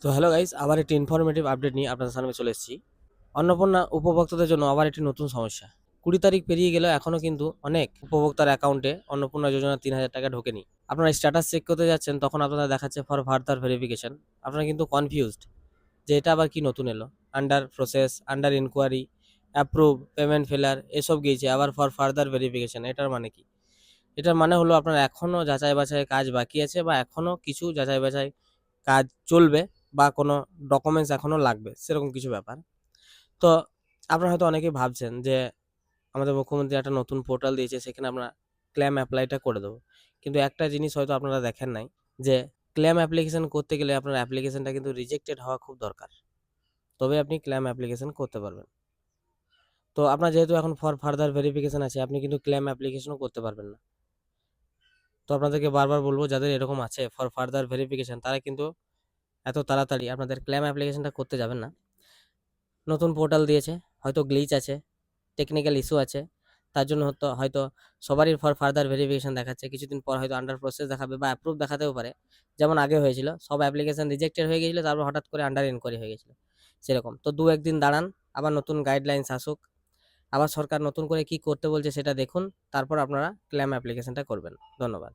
তো hello guys, আবার একটি ইনফরমেটিভ আপডেট নিয়ে আপনাদের সামনে চলে এসেছি। অন্নপূর্ণা উপভোক্তাদের জন্য আবার একটি নতুন সমস্যা। 20 তারিখ পেরিয়ে গেলেও এখনও কিন্তু অনেক উপভোক্তার অ্যাকাউন্টে অন্নপূর্ণা যোজনা 3,000 টাকা ঢোকেনি। আপনারা স্ট্যাটাস চেক করতে যাচ্ছেন, তখন আপনারা দেখাচ্ছে ফর ফার্দার ভেরিফিকেশন। আপনারা কিন্তু কনফিউজড যে এটা আবার কি নতুন এলো। Under process, under inquiry, approve, payment failure এসব গিয়েছে, আবার ফর ফার্দার ভেরিফিকেশন। এটার মানে কি? এটার মানে হলো আপনার এখনও যাচাই বাছাই কাজ বাকি আছে, বা এখনও কিছু যাচাই বাছাই কাজ চলবে, বা কোনো ডকুমেন্টস এখনও লাগবে, সেরকম কিছু ব্যাপার। তো আপনারা হয়তো অনেকেই ভাবছেন যে আমাদের মুখ্যমন্ত্রী একটা নতুন পোর্টাল দিয়েছে, সেখানে আমরা ক্লেম অ্যাপ্লাইটা করে দেবো। কিন্তু একটা জিনিস হয়তো আপনারা দেখেন নাই, যে ক্লেম অ্যাপ্লিকেশন করতে গেলে আপনার অ্যাপ্লিকেশনটা কিন্তু রিজেক্টেড হওয়া খুব দরকার, তবে আপনি ক্লেম অ্যাপ্লিকেশন করতে পারবেন। তো আপনার যেহেতু এখন ফর ফার্দার ভেরিফিকেশন আছে, আপনি কিন্তু ক্লেম অ্যাপ্লিকেশনও করতে পারবেন না। তো আপনাদেরকে বারবার বলবো, যাদের এরকম আছে ফর ফার্দার ভেরিফিকেশন, তারা কিন্তু এত তাড়াতাড়ি আপনাদের ক্লেম অ্যাপ্লিকেশনটা করতে যাবেন না। নতুন পোর্টাল দিয়েছে, হয়তো গ্লিচ আছে, টেকনিক্যাল ইস্যু আছে, তার জন্য হয়তো সবারই ফর ফার্দার ভেরিফিকেশন দেখাচ্ছে। কিছুদিন পর হয়তো আন্ডার প্রসেস দেখাবে বা অ্যাপ্রুভ দেখাতেও পারে, যেমন আগে হয়েছিল, সব অ্যাপ্লিকেশন রিজেক্টেড হয়ে গিয়েছিল, তারপর হঠাৎ করে আন্ডার ইনকোয়ারি হয়ে গেছিলো। সেরকম তো দু একদিন দাঁড়ান, আবার নতুন গাইডলাইন্স আসুক, আবার সরকার নতুন করে কি করতে বলছে সেটা দেখুন, তারপর আপনারা ক্লেম অ্যাপ্লিকেশনটা করবেন। ধন্যবাদ।